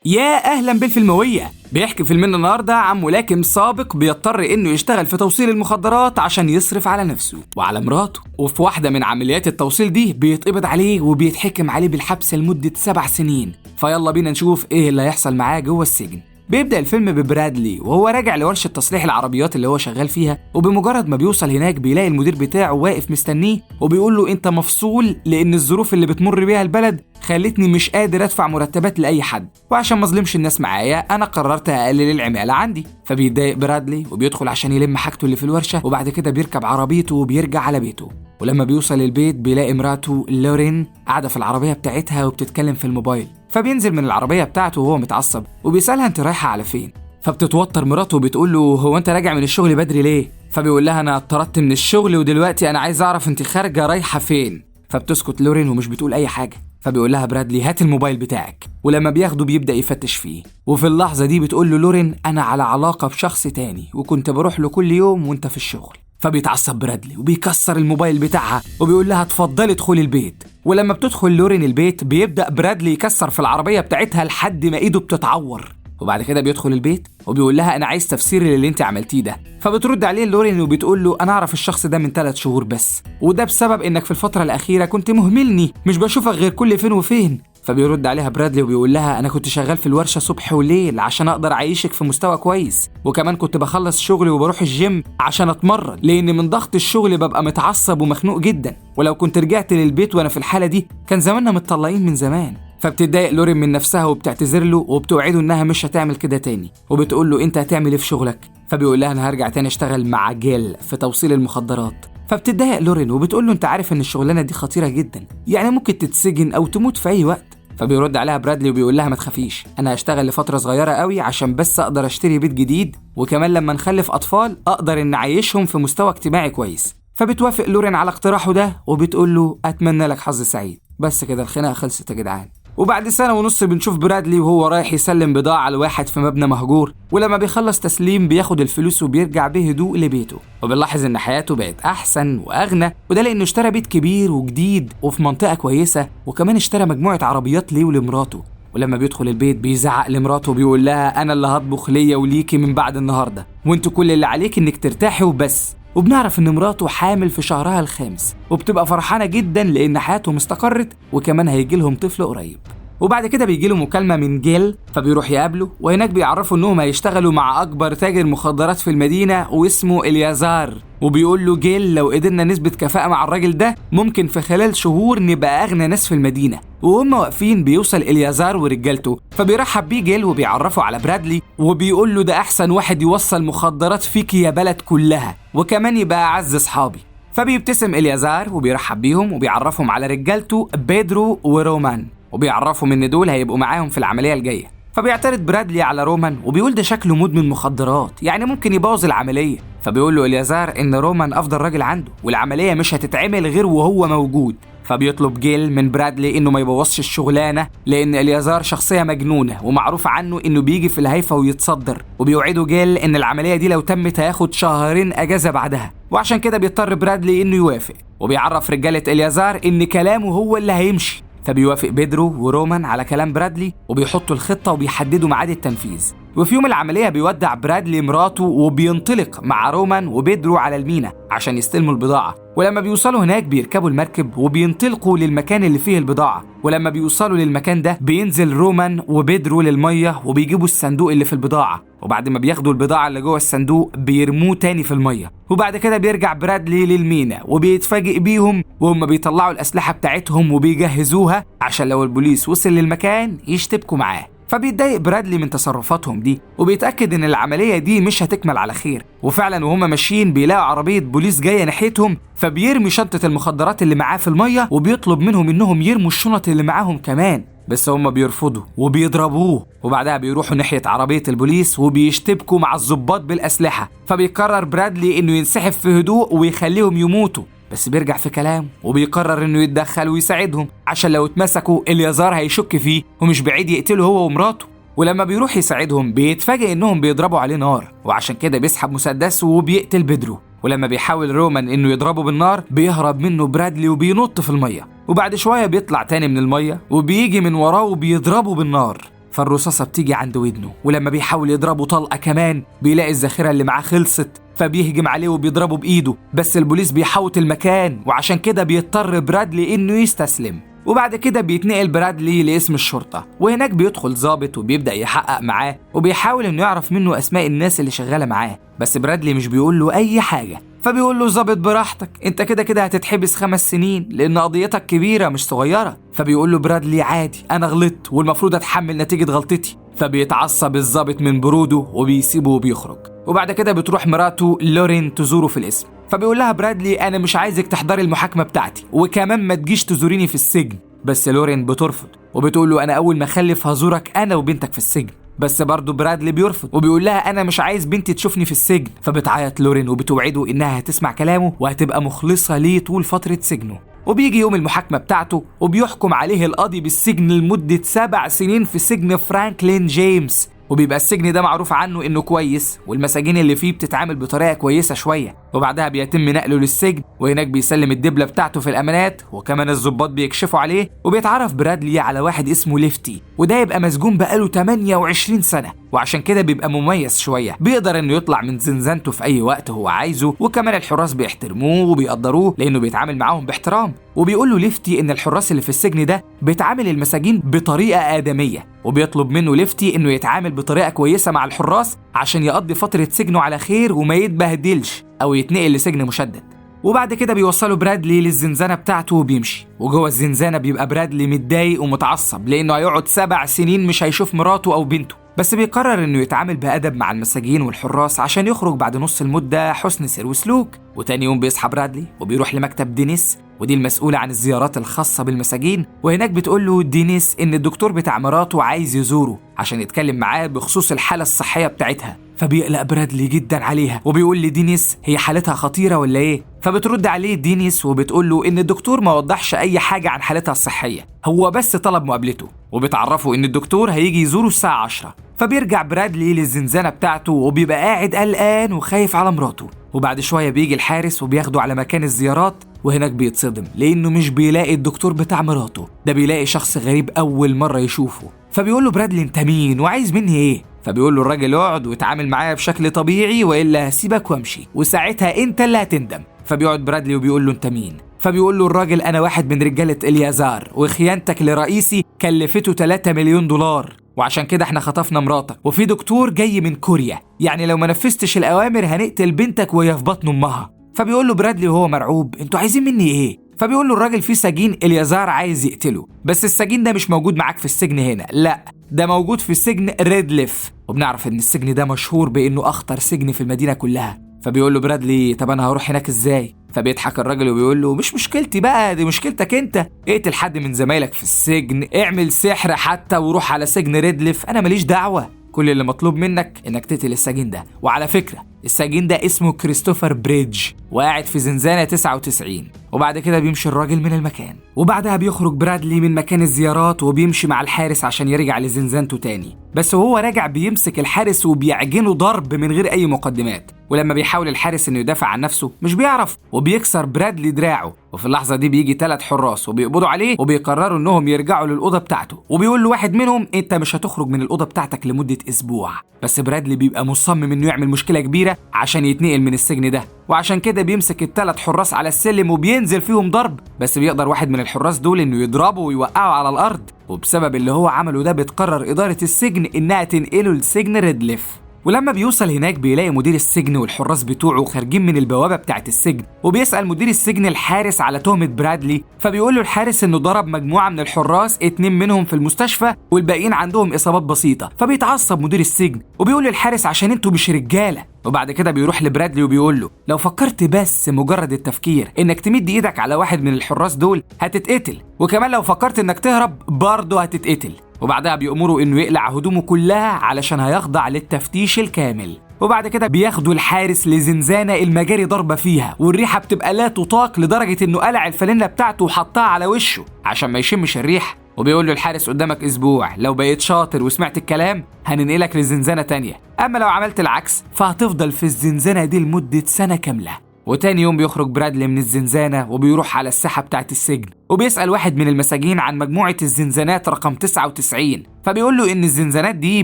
يا أهلا بالفيلموية. بيحكي فيلمنا النهاردة عن ملاكم سابق بيضطر إنه يشتغل في توصيل المخدرات عشان يصرف على نفسه وعلى مراته، وفي واحدة من عمليات التوصيل دي بيتقبض عليه وبيتحكم عليه بالحبس لمدة 7 سنين. فيلا بينا نشوف إيه اللي هيحصل معاه جوه السجن. بيبدأ الفيلم ببرادلي وهو راجع لورشة تصليح العربيات اللي هو شغال فيها، وبمجرد ما بيوصل هناك بيلاقي المدير بتاعه واقف مستنيه وبيقول له انت مفصول لان الظروف اللي بتمر بيها البلد خلتني مش قادر ادفع مرتبات لاي حد، وعشان ما اظلمش الناس معايا انا قررت اقلل العمالة عندي. فبيتضايق برادلي وبيدخل عشان يلم حاجته اللي في الورشة، وبعد كده بيركب عربيته وبيرجع على بيته. ولما بيوصل البيت بيلاقي مراته لورين قاعدة في العربية بتاعتها وبتتكلم في الموبايل. فبينزل من العربية بتاعته وهو متعصب وبيسألها انت رايحة على فين؟ فبتتوتر مراته وبتقول له هو انت راجع من الشغل بدري ليه؟ فبيقول لها انا اتطردت من الشغل ودلوقتي انا عايز اعرف انت خارجة رايحة فين؟ فبتسكت لورين ومش بتقول اي حاجة. فبيقول لها برادلي هات الموبايل بتاعك، ولما بياخده بيبدأ يفتش فيه. وفي اللحظة دي بتقول له لورين انا على علاقة بشخص تاني وكنت بروح له كل يوم وانت في الشغل. فبيتعصب برادلي وبيكسر الموبايل بتاعها وبيقول لها اتفضلي ادخلي البيت. ولما بتدخل لورين البيت بيبدأ برادلي يكسر في العربية بتاعتها لحد ما ايده بتتعور. وبعد كده بيدخل البيت وبيقول لها انا عايز تفسير للي انت عملتيه ده. فبترد عليه لورين وبتقول له انا اعرف الشخص ده من 3 شهور بس، وده بسبب انك في الفترة الأخيرة كنت مهملني، مش بشوفك غير كل فين وفين. فبيرد عليها برادلي وبيقول لها انا كنت شغال في الورشة صبح وليل عشان اقدر اعيشك في مستوى كويس، وكمان كنت بخلص شغلي وبروح الجيم عشان اتمرن لان من ضغط الشغل ببقى متعصب ومخنوق جدا، ولو كنت رجعت للبيت وانا في الحالة دي كان زماننا متطلقين من زمان. فبتتضايق لورين من نفسها وبتعتذر له وبتوعده انها مش هتعمل كده تاني، وبتقول له انت هتعمل ايه في شغلك؟ فبيقول لها انا هرجع تاني اشتغل مع جيل في توصيل المخدرات. فبتتضايق لورين وبتقول له انت عارف ان الشغلانه دي خطيره جدا، يعني ممكن تتسجن او تموت في اي وقت. فبيرد عليها برادلي وبيقول لها ما تخافيش، انا هشتغل لفتره صغيره قوي عشان بس اقدر اشتري بيت جديد، وكمان لما نخلف اطفال اقدر ان اعيشهم في مستوى اجتماعي كويس. فبتوافق لورين على اقتراحه ده وبتقول له اتمنى لك حظ سعيد. بس كده الخناقه خلصت يا جدعان. وبعد 1.5 سنة بنشوف برادلي وهو رايح يسلم بضاعة لواحد في مبنى مهجور، ولما بيخلص تسليم بياخد الفلوس وبيرجع بهدوء لبيته. وبنلاحظ ان حياته بقت احسن واغنى، وده لانه اشترى بيت كبير وجديد وفي منطقة كويسة، وكمان اشترى مجموعة عربيات ليه ولمراته. ولما بيدخل البيت بيزعق لمراته وبيقول لها انا اللي هطبخ ليا وليكي من بعد النهاردة، وانتوا كل اللي عليك انك ترتاحي وبس. وبنعرف ان مراته حامل في شهرها الخامس، وبتبقى فرحانة جدا لان حياتهم استقرت وكمان هيجي لهم طفل قريب. وبعد كده بيجي له مكالمة من جيل، فبيروح يقابله، وهناك بيعرفوا انهم هيشتغلوا مع اكبر تاجر مخدرات في المدينة واسمه اليازار. وبيقول له جيل لو قدرنا نثبت كفاءة مع الراجل ده ممكن في خلال شهور نبقى اغنى ناس في المدينة. وهم واقفين بيوصل اليازار ورجالته، فبيرحب بيه جيل وبيعرفه على برادلي وبيقول له ده احسن واحد يوصل مخدرات فيك يا بلد كلها، وكمان يبقى اعز اصحابي. فبيبتسم اليازار وبيرحب بيهم وبيعرفهم على رجالته بيدرو ورومان، وبيعرفهم ان دول هيبقوا معاهم في العملية الجاية. فبيعترض برادلي على رومان وبيقول ده شكله مدمن مخدرات، يعني ممكن يبوظ العملية. فبيقول له اليازار ان رومان افضل راجل عنده والعملية مش هتتعمل غير وهو موجود. فبيطلب جيل من برادلي انه ما يبوظش الشغلانة لان اليازار شخصية مجنونة ومعروف عنه انه بيجي في الهيفا ويتصدر، وبيوعده جيل ان العملية دي لو تمت هياخد 2 شهر اجازة بعدها، وعشان كده بيضطر برادلي انه يوافق. وبيعرف رجالة اليازار ان كلامه هو اللي هيمشي. فبيوافق بيدرو ورومان على كلام برادلي وبيحطوا الخطة وبيحددوا ميعاد التنفيذ. وفي يوم العملية بيودع برادلي مراته وبينطلق مع رومان وبيدرو على المينا عشان يستلموا البضاعة. ولما بيوصلوا هناك بيركبوا المركب وبينطلقوا للمكان اللي فيه البضاعة. ولما بيوصلوا للمكان ده بينزل رومان وبيدرو للمية وبيجيبوا الصندوق اللي في البضاعة، وبعد ما بياخدوا البضاعة اللي جوه الصندوق بيرموه تاني في المية. وبعد كده بيرجع برادلي للمينا وبيتفاجئ بيهم وهم بيطلعوا الأسلحة بتاعتهم وبيجهزوها عشان لو البوليس وصل للمكان يشتبكوا معاه. فبيتضايق برادلي من تصرفاتهم دي وبيتأكد ان العملية دي مش هتكمل على خير. وفعلا وهم ماشيين بيلاقوا عربية بوليس جاية ناحيتهم، فبيرمي شنطة المخدرات اللي معاه في المية وبيطلب منهم انهم يرموا الشنط اللي معاهم كمان، بس هم بيرفضوا وبيضربوه. وبعدها بيروحوا ناحية عربية البوليس وبيشتبكوا مع الضباط بالأسلحة. فبيقرر برادلي انه ينسحب في هدوء ويخليهم يموتوا، بس بيرجع في كلامه وبيقرر انه يتدخل ويساعدهم عشان لو اتمسكوا اليازار هيشك فيه ومش بعيد يقتله هو ومراته. ولما بيروح يساعدهم بيتفاجئ انهم بيضربوا عليه نار، وعشان كده بيسحب مسدسه وبيقتل بيدرو. ولما بيحاول رومان انه يضربه بالنار بيهرب منه برادلي وبينط في المية، وبعد شوية بيطلع تاني من المية وبيجي من وراه وبيضربه بالنار. فالرصاصة بتيجي عند ودنه، ولما بيحاول يضربه طلقة كمان بيلاقي الذخيرة اللي معاه خلصت، فبيهجم عليه وبيضربه بإيده، بس البوليس بيحوط المكان وعشان كده بيضطر برادلي إنه يستسلم. وبعد كده بيتنقل برادلي لاسم الشرطة، وهناك بيدخل ضابط وبيبدأ يحقق معاه وبيحاول إنه يعرف منه أسماء الناس اللي شغالة معاه، بس برادلي مش بيقول له أي حاجة. فبيقول له ضابط براحتك، انت كده هتتحبس 5 سنين لان قضيتك كبيرة مش صغيرة. فبيقول له برادلي عادي، انا غلطت والمفروض اتحمل نتيجة غلطتي. فبيتعصب الضابط من بروده وبيسيبه وبيخرج. وبعد كده بتروح مراته لورين تزوره في القسم، فبيقول لها برادلي انا مش عايزك تحضري المحاكمة بتاعتي وكمان ما تجيش تزوريني في السجن. بس لورين بترفض وبتقول له انا اول ما اخلف هزورك انا وبنتك في السجن. بس برضه برادلي بيرفض وبيقول لها انا مش عايز بنتي تشوفني في السجن. فبتعيط لورين وبتوعده انها هتسمع كلامه وهتبقى مخلصة ليه طول فترة سجنه. وبيجي يوم المحاكمة بتاعته وبيحكم عليه القاضي بالسجن لمدة 7 سنين في سجن فرانكلين جيمس. وبيبقى السجن ده معروف عنه انه كويس والمساجين اللي فيه بتتعامل بطريقة كويسة شوية. وبعدها بيتم نقله للسجن وهناك بيسلم الدبلة بتاعته في الامانات، وكمان الضباط بيكشفوا عليه. وبيتعرف برادلي على واحد اسمه ليفتي، وده يبقى مسجون بقاله 28 سنة، وعشان كده بيبقى مميز شوية، بيقدر انه يطلع من زنزانته في اي وقت هو عايزه، وكمان الحراس بيحترموه وبيقدروه لانه بيتعامل معاهم باحترام. وبيقول له ليفتي ان الحراس اللي في السجن ده بيتعامل المساجين بطريقة آدمية، وبيطلب منه ليفتي انه يتعامل بطريقة كويسة مع الحراس عشان يقضي فترة سجنه على خير وما يتبهدلش او يتنقل لسجن مشدد. وبعد كده بيوصلوا برادلي للزنزانة بتاعته وبيمشي، وجوه الزنزانة بيبقى برادلي متضايق ومتعصب لانه هيقعد 7 سنين مش هيشوف مراته او بنته، بس بيقرر انه يتعامل بأدب مع المساجين والحراس عشان يخرج بعد نص المدة حسن سير وسلوك. وتاني يوم بيصحى برادلي وبيروح لمكتب دينيس، ودي المسؤولة عن الزيارات الخاصة بالمساجين، وهناك بتقول له دينيس ان الدكتور بتاع مراته عايز يزوره عشان يتكلم معاه بخصوص الحالة الصحية بتاعتها. فبيقلق برادلي جدا عليها وبيقول لدينيس هي حالتها خطيرة ولا ايه؟ فبترد عليه دينيس وبتقول له ان الدكتور ما وضحش اي حاجة عن حالتها الصحية، هو بس طلب مقابلته، وبتعرفه ان الدكتور هيجي يزوره الساعة 10. فبيرجع برادلي للزنزانة بتاعته وبيبقى قاعد قلقان وخايف على مراته. وبعد شوية بيجي الحارس وبياخده على مكان الزيارات، وهناك بيتصدم لانه مش بيلاقي الدكتور بتاع مراته، ده بيلاقي شخص غريب اول مرة يشوفه. فبيقول له برادلي انت مين وعايز مني ايه؟ فبيقول له الراجل اقعد واتعامل معايا بشكل طبيعي والا هسيبك وامشي وساعتها انت اللي هتندم. فبيقعد برادلي وبيقول له انت مين؟ فبيقول له الراجل انا واحد من رجالة اليازار وخيانتك لرئيسي كلفته 3 مليون دولار، وعشان كده احنا خطفنا مراتك وفي دكتور جاي من كوريا، يعني لو ما نفذتش الاوامر هنقتل بنتك وهي في بطن امها. فبيقول له برادلي وهو مرعوب انتوا عايزين مني ايه؟ فبيقول له الراجل في سجين اليازار عايز يقتله، بس السجين ده مش موجود معاك في السجن هنا، لا ده موجود في سجن ريدليف، وبنعرف ان السجن ده مشهور بانه اخطر سجن في المدينة كلها. فبيقول له برادلي طب انا هروح هناك ازاي؟ فبيضحك الراجل وبيقول له مش مشكلتي بقى، دي مشكلتك انت، اقتل حد من زمايلك في السجن، اعمل سحر حتى وروح على سجن ريدليف، انا ماليش دعوة، كل اللي مطلوب منك انك تقتل السجين ده. وعلى فكرة السجين ده اسمه كريستوفر بريدج وقاعد في زنزانة 99. وبعد كده بيمشي الراجل من المكان، وبعدها بيخرج برادلي من مكان الزيارات وبيمشي مع الحارس عشان يرجع لزنزانته تاني، بس وهو راجع بيمسك الحارس وبيعجنه ضرب من غير اي مقدمات، ولما بيحاول الحارس انه يدافع عن نفسه مش بيعرف وبيكسر برادلي دراعه. وفي اللحظة دي بيجي 3 حراس وبيقبضوا عليه وبيقرروا انهم يرجعوا للأوضة بتاعته، وبيقول له واحد منهم انت مش هتخرج من الأوضة بتاعتك لمدة اسبوع. بس برادلي بيبقى مصمم انه يعمل مشكلة كبيرة عشان يتنقل من السجن ده، وعشان كده بيمسك ال3 حراس على السلم وبينزل فيهم ضرب، بس بيقدر واحد من الحراس دول انه يضربه ويوقعه على الارض، وبسبب اللي هو عمله ده بتقرر إدارة السجن انها تنقله لسجن ريدليف. ولما بيوصل هناك بيلاقي مدير السجن والحراس بتوعه خارجين من البوابة بتاعة السجن، وبيسأل مدير السجن الحارس على تهمة برادلي، فبيقول له الحارس انه ضرب مجموعة من الحراس 2 منهم في المستشفى والباقيين عندهم إصابات بسيطة. فبيتعصب مدير السجن وبيقول للحارس عشان انتوا مش رجالة. وبعد كده بيروح لبرادلي وبيقول له لو فكرت بس مجرد التفكير انك تمد ايدك على واحد من الحراس دول هتتقتل، وكمان لو فكرت انك تهرب برضه هتتقتل. وبعدها بيأمروا انه يقلع هدومه كلها علشان هيخضع للتفتيش الكامل. وبعد كده بياخدوا الحارس لزنزانة المجاري ضربة فيها والريحة بتبقى لا تطاق، لدرجة انه قلع الفانلة بتاعته وحطها على وشه عشان ما يشمش الريح. وبيقول له الحارس قدامك اسبوع، لو بقيت شاطر وسمعت الكلام هننقلك لزنزانة تانية، اما لو عملت العكس فهتفضل في الزنزانة دي لمدة سنة كاملة. وتاني يوم بيخرج برادلي من الزنزانة وبيروح على الساحة بتاعت السجن، وبيسأل واحد من المساجين عن مجموعة الزنزانات رقم 99. فبيقول له إن الزنزانات دي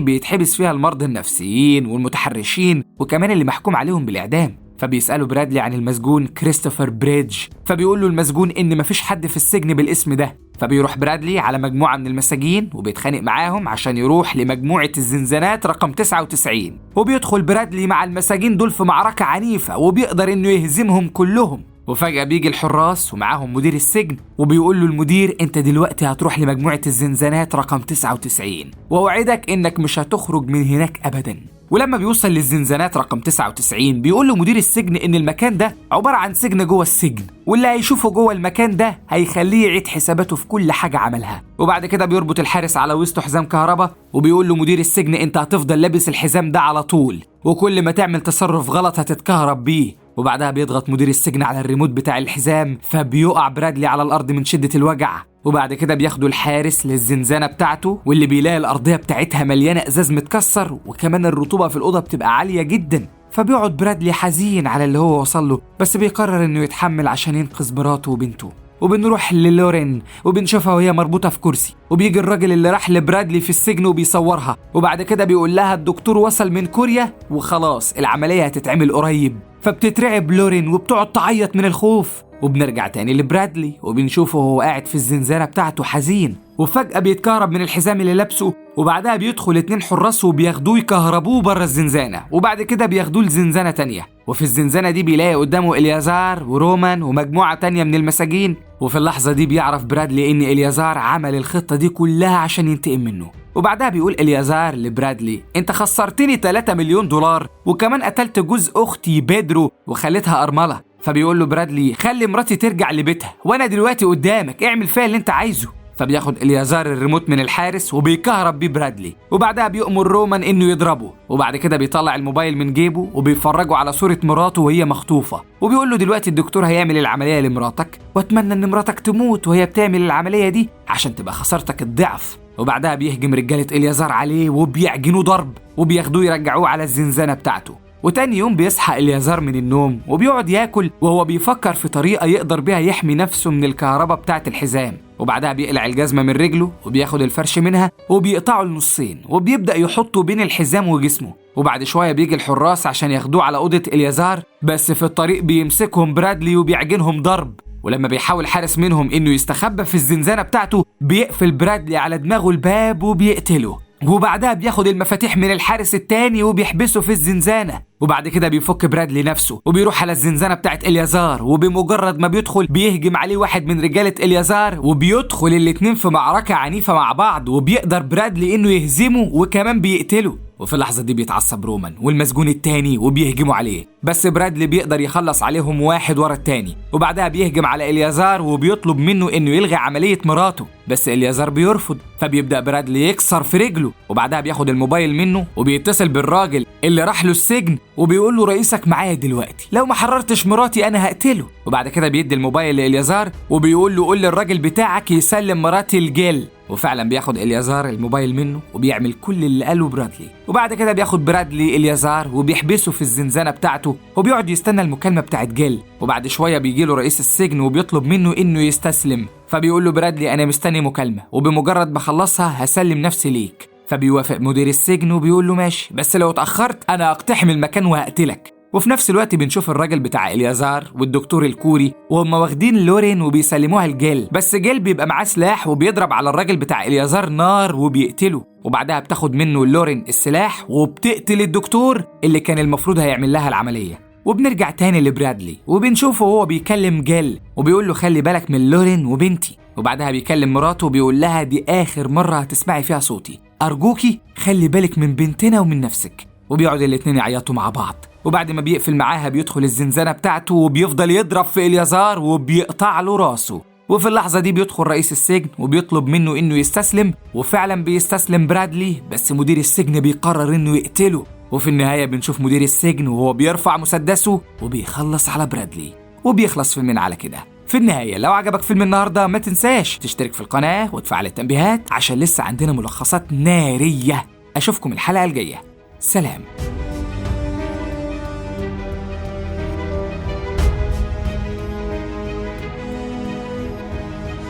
بيتحبس فيها المرضى النفسيين والمتحرشين وكمان اللي محكوم عليهم بالإعدام. فبيسأله برادلي عن المسجون كريستوفر بريدج، فبيقول له المسجون إن مفيش حد في السجن بالاسم ده. فبيروح برادلي على مجموعة من المساجين وبيتخانق معاهم عشان يروح لمجموعة الزنزانات رقم 99. وبيدخل برادلي مع المساجين دول في معركة عنيفة وبيقدر إنه يهزمهم كلهم. وفجأة بيجي الحراس ومعاهم مدير السجن وبيقول له المدير انت دلوقتي هتروح لمجموعة الزنزانات رقم 99 وأوعدك انك مش هتخرج من هناك أبدا. ولما بيوصل للزنزانات رقم 99 بيقول له مدير السجن ان المكان ده عبارة عن سجن جوه السجن، واللي هيشوفه جوه المكان ده هيخليه يعيد حساباته في كل حاجة عملها. وبعد كده بيربط الحارس على وسطه حزام كهرباء وبيقول له مدير السجن انت هتفضل لابس الحزام ده على طول، وكل ما تعمل تصرف غلط هتتكهرب بيه. وبعدها بيضغط مدير السجن على الريموت بتاع الحزام فبيقع برادلي على الأرض من شدة الوجع. وبعد كده بياخدوا الحارس للزنزانة بتاعته واللي بيلاقي الأرضية بتاعتها مليانة إزاز متكسر وكمان الرطوبة في الأوضة بتبقى عالية جدا. فبيقعد برادلي حزين على اللي هو وصل له، بس بيقرر إنه يتحمل عشان ينقذ مراته وبنته. وبنروح للورين وبنشوفها وهي مربوطة في كرسي، وبيجي الراجل اللي راح لبرادلي في السجن وبيصورها، وبعد كده بيقول لها الدكتور وصل من كوريا وخلاص العملية هتتعمل قريب. فبتترعب لورين وبتقعد تعيط من الخوف. وبنرجع تاني لبرادلي وبنشوفه وهو قاعد في الزنزانة بتاعته حزين، وفجأة بيتكهرب من الحزام اللي لابسه. وبعدها بيدخل 2 حراس وبياخدوه يكهربوه بره الزنزانة، وبعد كده بياخدوه لزنزانة تانية. وفي الزنزانة دي بيلاقي قدامه إليازار ورومان ومجموعة تانية من المساجين. وفي اللحظة دي بيعرف برادلي إن إليازار عمل الخطة دي كلها عشان ينتقم منه. وبعدها بيقول إليازار لبرادلي انت خسرتني 3 مليون دولار وكمان قتلت جوز أختي بيدرو وخليتها أرملة. فبيقول له برادلي خلي مراتي ترجع لبيتها وانا دلوقتي قدامك اعمل فيها اللي انت عايزه. فبياخد إليازار الريموت من الحارس وبيكهرب بيه برادلي، وبعدها بيأمر رومان انه يضربه. وبعد كده بيطلع الموبايل من جيبه وبيفرجه على صورة مراته وهي مخطوفة، وبيقول له دلوقتي الدكتور هيعمل العملية لمراتك واتمنى ان مراتك تموت وهي بتعمل العملية دي عشان تبقى خسارتك الضعف. وبعدها بيهجم رجالة إليازار عليه وبيعجنوه ضرب وبياخدوه يرجعوه على الزنزانة بتاعته. وتاني يوم بيصحى إليازار من النوم وبيقعد ياكل وهو بيفكر في طريقة يقدر بيها يحمي نفسه من الكهرباء بتاعة الحزام. وبعدها بيقلع الجزمة من رجله وبياخد الفرش منها وبيقطعه لنصين وبيبدأ يحطه بين الحزام وجسمه. وبعد شوية بيجي الحراس عشان ياخدوه على أوضة إليازار، بس في الطريق بيمسكهم برادلي وبيعجنهم ضرب. ولما بيحاول حارس منهم إنه يستخبى في الزنزانة بتاعته بيقفل برادلي على دماغه الباب وبيقتله. وبعدها بياخد المفاتيح من الحارس التاني وبيحبسه في الزنزانة. وبعد كده بيفك برادلي نفسه وبيروح على الزنزانة بتاعت إليازار، وبمجرد ما بيدخل بيهجم عليه واحد من رجالة إليازار وبيدخل الاتنين في معركة عنيفة مع بعض، وبيقدر برادلي إنه يهزمه وكمان بيقتله. وفي اللحظة دي بيتعصب رومان والمسجون التاني وبيهجموا عليه، بس برادلي بيقدر يخلص عليهم واحد ورا التاني. وبعدها بيهجم على إليازار وبيطلب منه إنه يلغي عملية مراته، بس إليازار بيرفض. فبيبدأ برادلي يكسر في رجله، وبعدها بياخد الموبايل منه وبيتصل بالراجل اللي راح له السجن وبيقول له رئيسك معايا دلوقتي، لو ما حررتش مراتي أنا هقتله. وبعد كده بيدي الموبايل لإليازار وبيقول له قول للراجل بتاعك يسلم مراتي الجيل. وفعلا بياخد إليازار الموبايل منه وبيعمل كل اللي قاله برادلي. وبعد كده بياخد برادلي إليازار وبيحبسه في الزنزانة بتاعته وبيقعد يستنى المكالمة بتاعت جيل. وبعد شوية بيجيله رئيس السجن وبيطلب منه إنه يستسلم، فبيقول له برادلي أنا مستني مكالمة وبمجرد ما خلصها هسلم نفسي ليك. فبيوافق مدير السجن وبيقول له ماشي، بس لو اتأخرت أنا أقتحم المكان وهقتلك. وفي نفس الوقت بنشوف الراجل بتاع إليازار والدكتور الكوري وهم واخدين لورين وبيسلموها لجيل، بس جيل بيبقى معاه سلاح وبيضرب على الراجل بتاع إليازار نار وبيقتله. وبعدها بتاخد منه لورين السلاح وبتقتل الدكتور اللي كان المفروض هيعمل لها العملية. وبنرجع تاني لبرادلي وبنشوفه وهو بيكلم جيل وبيقول له خلي بالك من لورين وبنتي. وبعدها بيكلم مراته وبيقول لها دي آخر مرة هتسمعي فيها صوتي، أرجوكي خلي بالك من بنتنا ومن نفسك. وبيقعد الاتنين يعيطوا مع بعض. وبعد ما بيقفل معاها بيدخل الزنزانة بتاعته وبيفضل يضرب في إليازار وبيقطع له راسه. وفي اللحظة دي بيدخل رئيس السجن وبيطلب منه إنه يستسلم، وفعلا بيستسلم برادلي، بس مدير السجن بيقرر إنه يقتله. وفي النهاية بنشوف مدير السجن وهو بيرفع مسدسه وبيخلص على برادلي، وبيخلص فيلمنا على كده. في النهاية لو عجبك فيلم النهاردة ما تنساش تشترك في القناة وتفعل التنبيهات عشان لسه عندنا ملخصات نارية. أشوفكم الحلقة الجاية، سلام.